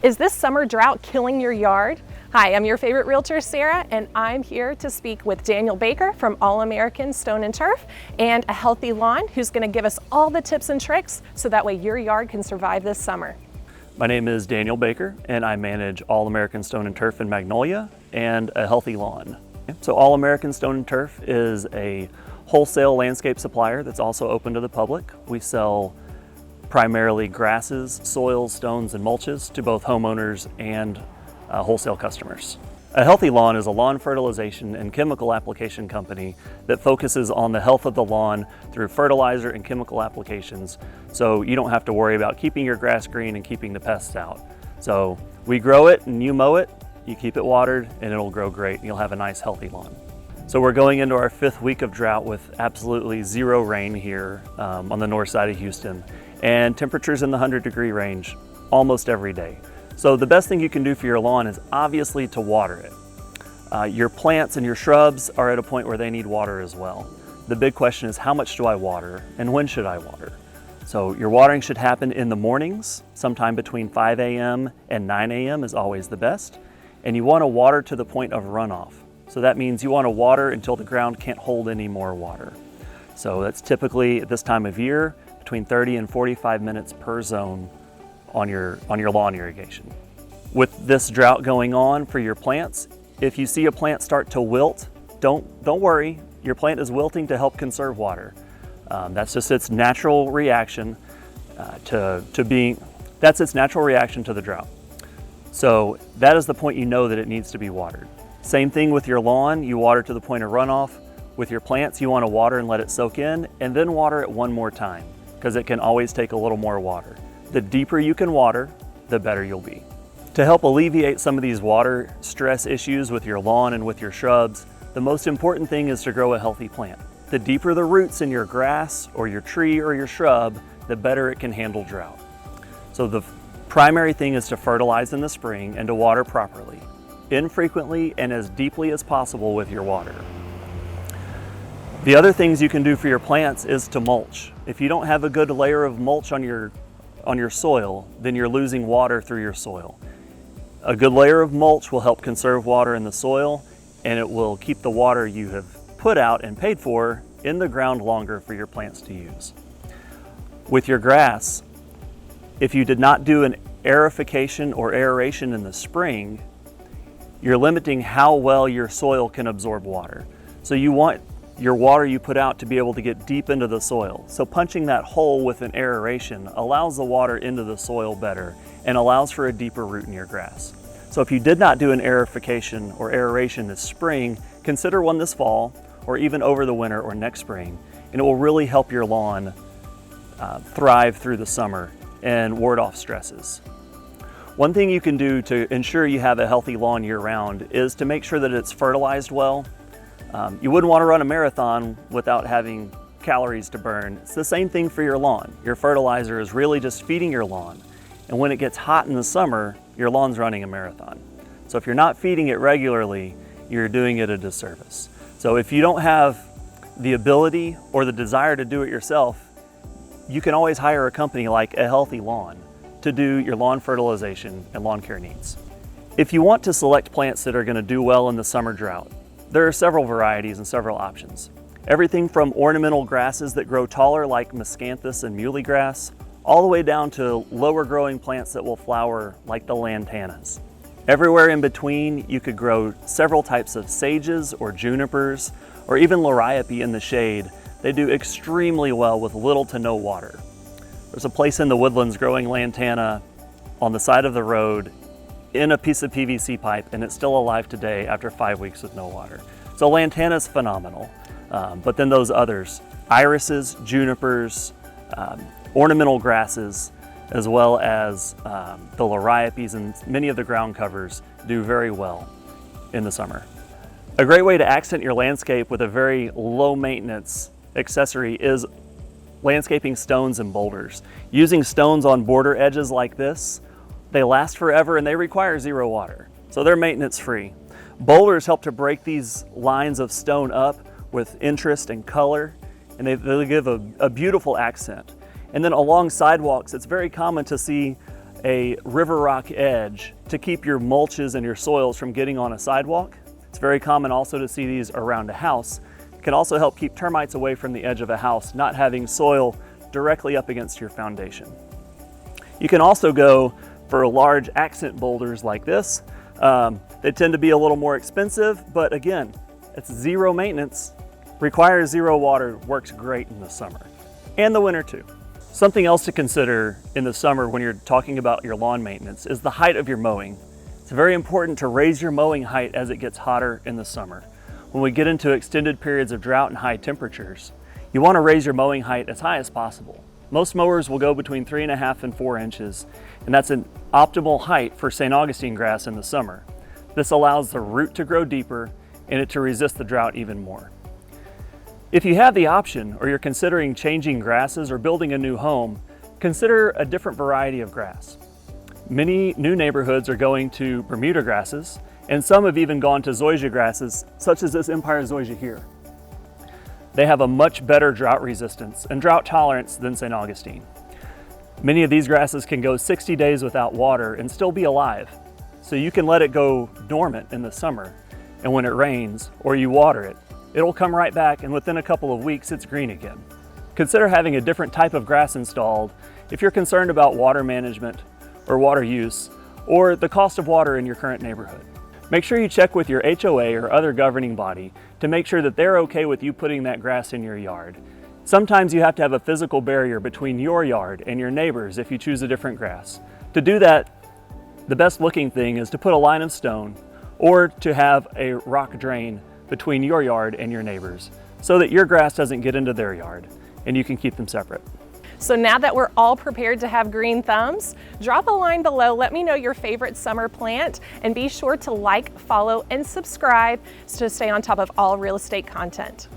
Is this summer drought killing your yard? Hi, I'm your favorite realtor, Sarah, and I'm here to speak with Daniel Baker from All American Stone and Turf and A Healthy Lawn, who's going to give us all the tips and tricks so that way your yard can survive this summer. My name is Daniel Baker, and I manage All American Stone and Turf in Magnolia and A Healthy Lawn. So All American Stone and Turf is a wholesale landscape supplier that's also open to the public. We sell primarily grasses, soils, stones, and mulches to both homeowners and wholesale customers. A Healthy Lawn is a lawn fertilization and chemical application company that focuses on the health of the lawn through fertilizer and chemical applications, so you don't have to worry about keeping your grass green and keeping the pests out. So we grow it and you mow it, you keep it watered, and it'll grow great and you'll have a nice healthy lawn. So we're going into our 5th week of drought with absolutely zero rain here on the north side of Houston, and temperatures in the 100-degree range almost every day. So the best thing you can do for your lawn is obviously to water it. Your plants and your shrubs are at a point where they need water as well. The big question is, how much do I water and when should I water? So your watering should happen in the mornings, sometime between 5 a.m. and 9 a.m. is always the best. And you want to water to the point of runoff. So that means you want to water until the ground can't hold any more water. So that's typically at this time of year, between 30 and 45 minutes per zone on your lawn irrigation. With this drought going on for your plants, if you see a plant start to wilt, don't worry. Your plant is wilting to help conserve water. That's just its natural reaction that's its natural reaction to the drought. So that is the point you know that it needs to be watered. Same thing with your lawn, you water to the point of runoff. With your plants, you want to water and let it soak in, and then water it one more time, because it can always take a little more water. The deeper you can water, the better you'll be. To help alleviate some of these water stress issues with your lawn and with your shrubs, the most important thing is to grow a healthy plant. The deeper the roots in your grass or your tree or your shrub, the better it can handle drought. So the primary thing is to fertilize in the spring and to water properly, infrequently and as deeply as possible with your water. The other things you can do for your plants is to mulch. If you don't have a good layer of mulch on your soil, then you're losing water through your soil. A good layer of mulch will help conserve water in the soil, and it will keep the water you have put out and paid for in the ground longer for your plants to use. With your grass, if you did not do an aerification or aeration in the spring, you're limiting how well your soil can absorb water. So you want your water you put out to be able to get deep into the soil. So punching that hole with an aeration allows the water into the soil better and allows for a deeper root in your grass. So if you did not do an aerification or aeration this spring, consider one this fall or even over the winter or next spring, and it will really help your lawn thrive through the summer and ward off stresses. One thing you can do to ensure you have a healthy lawn year-round is to make sure that it's fertilized well. You wouldn't want to run a marathon without having calories to burn. It's the same thing for your lawn. Your fertilizer is really just feeding your lawn. And when it gets hot in the summer, your lawn's running a marathon. So if you're not feeding it regularly, you're doing it a disservice. So if you don't have the ability or the desire to do it yourself, you can always hire a company like A Healthy Lawn to do your lawn fertilization and lawn care needs. If you want to select plants that are going to do well in the summer drought, there are several varieties and several options. Everything from ornamental grasses that grow taller like miscanthus and muley grass, all the way down to lower growing plants that will flower like the lantanas. Everywhere in between, you could grow several types of sages or junipers, or even liriope in the shade. They do extremely well with little to no water. There's a place in the woodlands growing lantana on the side of the road in a piece of PVC pipe, and it's still alive today after 5 weeks with no water. So lantana is phenomenal. But then those others, irises, junipers, ornamental grasses, as well as the liriopes and many of the ground covers do very well in the summer. A great way to accent your landscape with a very low maintenance accessory is landscaping stones and boulders. Using stones on border edges like this, they last forever and they require zero water, so they're maintenance free. Boulders help to break these lines of stone up with interest and color, and they give a beautiful accent. And then along sidewalks, it's very common to see a river rock edge to keep your mulches and your soils from getting on a sidewalk. It's very common also to see these around a house. It can also help keep termites away from the edge of a house, not having soil directly up against your foundation. You can also go for large accent boulders like this. They tend to be a little more expensive, but again, it's zero maintenance, requires zero water, works great in the summer and the winter too. Something else to consider in the summer when you're talking about your lawn maintenance is the height of your mowing. It's very important to raise your mowing height as it gets hotter in the summer. When we get into extended periods of drought and high temperatures, you want to raise your mowing height as high as possible. Most mowers will go between 3.5 and 4 inches, and that's an optimal height for St. Augustine grass in the summer. This allows the root to grow deeper and it to resist the drought even more. If you have the option, or you're considering changing grasses or building a new home, consider a different variety of grass. Many new neighborhoods are going to Bermuda grasses, and some have even gone to zoysia grasses, such as this Empire zoysia here. They have a much better drought resistance and drought tolerance than St. Augustine. Many of these grasses can go 60 days without water and still be alive, so you can let it go dormant in the summer, and when it rains or you water it, it'll come right back, and within a couple of weeks it's green again. Consider having a different type of grass installed if you're concerned about water management or water use or the cost of water in your current neighborhood. Make sure you check with your HOA or other governing body to make sure that they're okay with you putting that grass in your yard. Sometimes you have to have a physical barrier between your yard and your neighbors if you choose a different grass. To do that, the best looking thing is to put a line of stone or to have a rock drain between your yard and your neighbors so that your grass doesn't get into their yard and you can keep them separate. So now that we're all prepared to have green thumbs, drop a line below, let me know your favorite summer plant, and be sure to like, follow, and subscribe to stay on top of all real estate content.